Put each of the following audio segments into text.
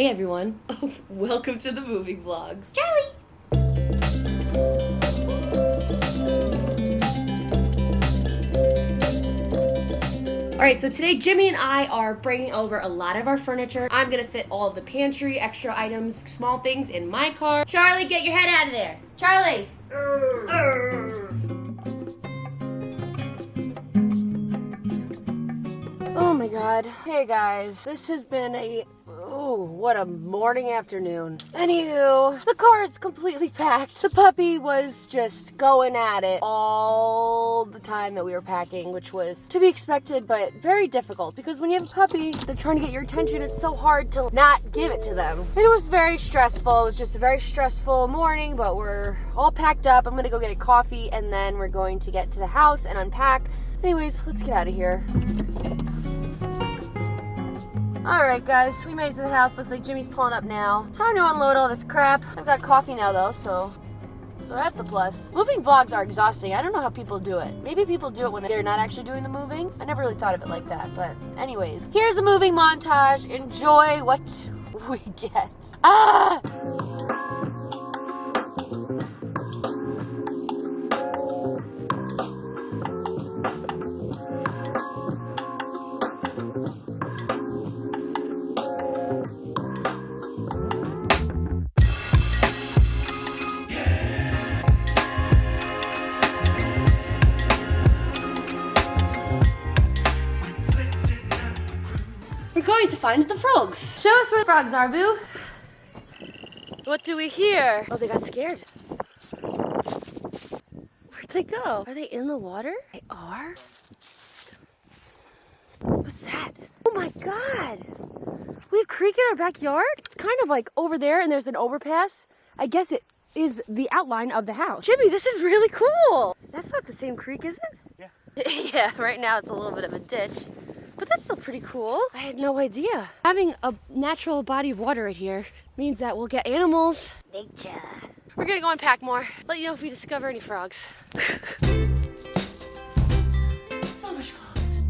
Hey everyone, welcome to the moving vlogs. Charlie! Alright, so today Jimmy and I are bringing over a lot of our furniture. I'm gonna fit all of the pantry, extra items, small things in my car. Charlie, get your head out of there! Charlie! Oh my god. Hey guys, this has been what a morning afternoon. Anywho, the car is completely packed. The puppy was just going at it all the time that we were packing, which was to be expected, but very difficult because when you have a puppy, they're trying to get your attention. It's so hard to not give it to them. And it was very stressful. It was just a very stressful morning, but we're all packed up. I'm gonna go get a coffee and then we're going to get to the house and unpack. Anyways, let's get out of here. Alright guys, we made it to the house. Looks like Jimmy's pulling up now. Time to unload all this crap. I've got coffee now though, so that's a plus. Moving vlogs are exhausting. I don't know how people do it. Maybe people do it when they're not actually doing the moving. I never really thought of it like that, but anyways. Here's a moving montage. Enjoy what we get. Ah! We're going to find the frogs. Show us where the frogs are, Boo. What do we hear? Oh, they got scared. Where'd they go? Are they in the water? They are? What's that? Oh my god! We have a creek in our backyard? It's kind of like over there and there's an overpass. I guess it is the outline of the house. Jimmy, this is really cool. That's not the same creek, is it? Yeah. Yeah, right now it's a little bit of a ditch. But that's still pretty cool. I had no idea. Having a natural body of water right here means that we'll get animals. Nature. We're gonna go unpack more. Let you know if we discover any frogs. So much clothes.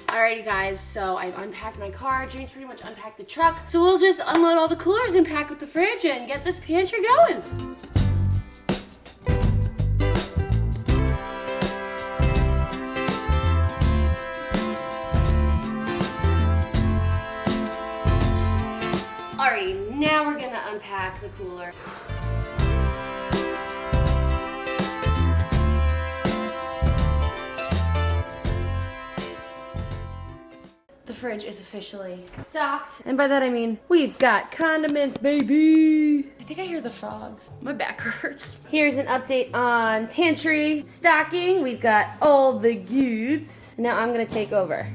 Alrighty guys, so I've unpacked my car. Jimmy's pretty much unpacked the truck. So we'll just unload all the coolers and pack up the fridge and get this pantry going. Alrighty, now we're gonna unpack the cooler. The fridge is officially stocked. And by that I mean, we've got condiments, baby. I think I hear the frogs. My back hurts. Here's an update on pantry stocking. We've got all the goods. Now I'm gonna take over.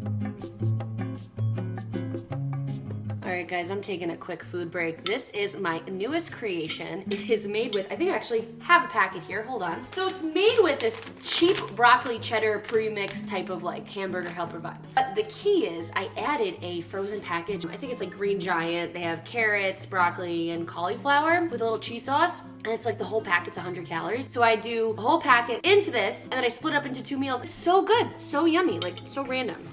All right, guys, I'm taking a quick food break. This is my newest creation. It is made with, I think I actually have a packet here, hold on. So it's made with this cheap broccoli cheddar pre-mix type of like hamburger helper vibe. But the key is I added a frozen package. I think it's like Green Giant. They have carrots, broccoli, and cauliflower with a little cheese sauce. And it's like the whole packet's 100 calories. So I do a whole packet into this, and then I split up into 2 meals. It's so good, so yummy, like so random.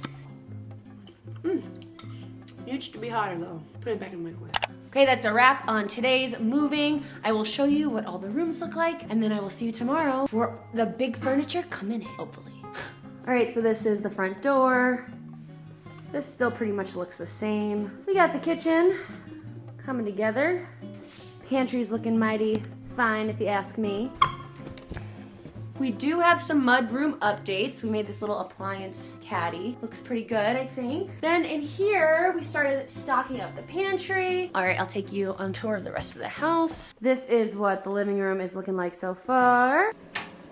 Needs to be hotter though. Put it back in the microwave. Okay, that's a wrap on today's moving. I will show you what all the rooms look like, and then I will see you tomorrow for the big furniture coming in, hopefully. All right, so this is the front door. This still pretty much looks the same. We got the kitchen coming together. Pantry's looking mighty fine if you ask me. We do have some mudroom updates. We made this little appliance caddy. Looks pretty good, I think. Then in here, we started stocking up the pantry. All right, I'll take you on tour of the rest of the house. This is what the living room is looking like so far.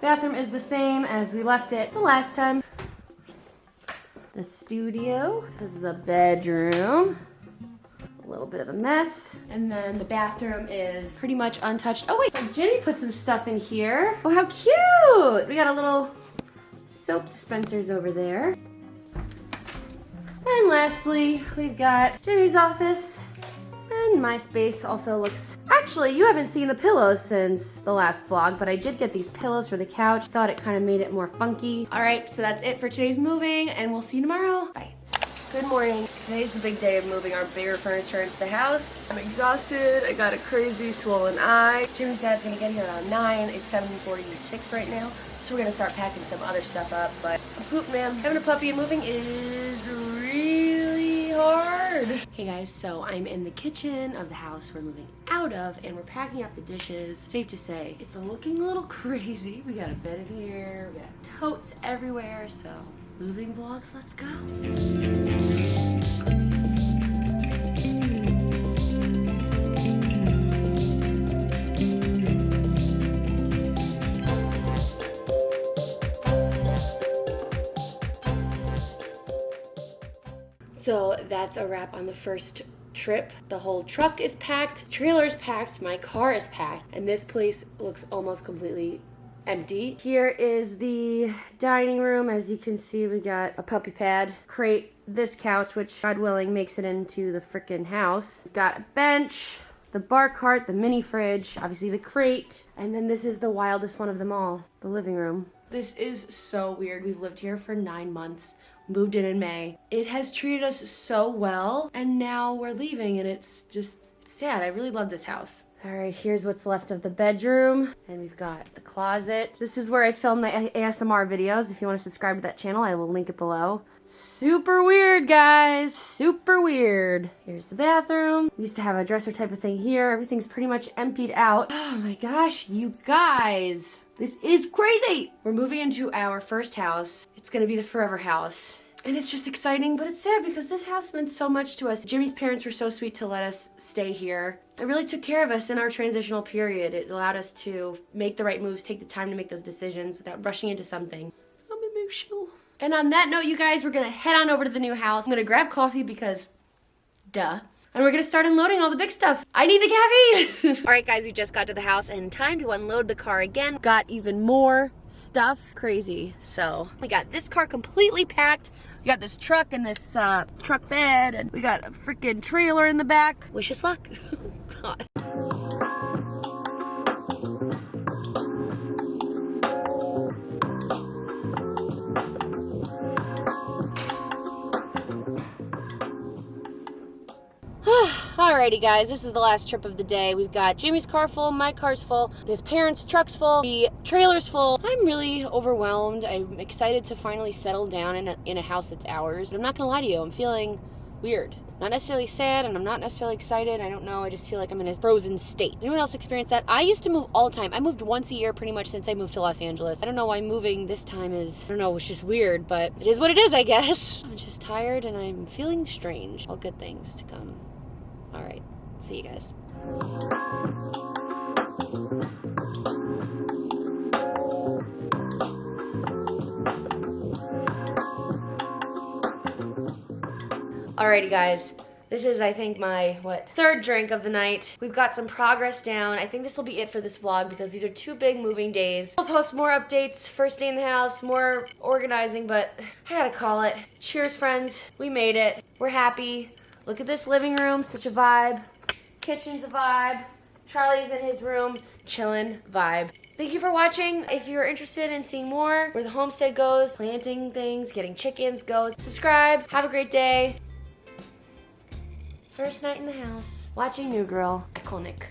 Bathroom is the same as we left it the last time. The studio is the bedroom. A little bit of a mess. And then the bathroom is pretty much untouched. Oh wait, so Jenny put some stuff in here. Oh, how cute! We got a little soap dispensers over there. And lastly, we've got Jimmy's office And my space also looks... Actually, you haven't seen the pillows since the last vlog, but I did get these pillows for the couch. Thought it kind of made it more funky. All right, so that's it for today's moving, and we'll see you tomorrow. Bye. Good morning. Today's the big day of moving our bigger furniture into the house. I'm exhausted. I got a crazy swollen eye. Jimmy's dad's gonna get here around 9. It's 7:46 right now. So we're gonna start packing some other stuff up, but I'm pooped, man. Having a puppy and moving is really hard. Hey guys, so I'm in the kitchen of the house we're moving out of, and we're packing up the dishes. Safe to say, it's looking a little crazy. We got a bed in here, we got totes everywhere, so moving vlogs, let's go. So that's a wrap on the first trip. The whole truck is packed, trailer is packed, my car is packed, and this place looks almost completely empty. Here is the dining room. As you can see, we got a puppy pad, crate, this couch, which God willing makes it into the frickin' house. We've got a bench, the bar cart, the mini fridge, obviously the crate, and then this is the wildest one of them all, the living room. This is so weird. We've lived here for 9 months, moved in May. It has treated us so well, and now we're leaving, and it's sad. I really love this house. All right, here's what's left of the bedroom, and we've got the closet. This is where I film my ASMR videos. If you want to subscribe to that channel, I will link it below. Super weird, guys, super weird. Here's the bathroom. We used to have a dresser type of thing here. Everything's pretty much emptied out. Oh my gosh, you guys, this is crazy. We're moving into our first house. It's gonna be the forever house. And it's just exciting, but it's sad because this house meant so much to us. Jimmy's parents were so sweet to let us stay here. It really took care of us in our transitional period. It allowed us to make the right moves, take the time to make those decisions without rushing into something. I'm emotional. And on that note, you guys, we're gonna head on over to the new house. I'm gonna grab coffee because, duh. And we're gonna start unloading all the big stuff. I need the caffeine! All right, guys, we just got to the house and time to unload the car again. Got even more stuff. Crazy. So, we got this car completely packed. We got this truck and this truck bed, and we got a freaking trailer in the back. Wish us luck. God. Alrighty guys, this is the last trip of the day. We've got Jimmy's car full, my car's full, his parents' truck's full, the trailer's full. I'm really overwhelmed. I'm excited to finally settle down in a house that's ours. I'm not gonna lie to you, I'm feeling weird. Not necessarily sad, and I'm not necessarily excited. I don't know, I just feel like I'm in a frozen state. Anyone else experience that? I used to move all the time. I moved once a year pretty much since I moved to Los Angeles. I don't know why moving this time is, I don't know, it's just weird, but it is what it is, I guess. I'm just tired and I'm feeling strange. All good things to come. All right, see you guys. Alrighty guys, this is I think my, third drink of the night. We've got some progress down. I think this will be it for this vlog because these are 2 big moving days. I'll post more updates, first day in the house, more organizing, but I gotta call it. Cheers friends, we made it. We're happy. Look at this living room, such a vibe. Kitchen's a vibe. Charlie's in his room, chillin' vibe. Thank you for watching. If you're interested in seeing more, where the homestead goes, planting things, getting chickens, go subscribe. Have a great day. First night in the house. Watching New Girl. Iconic.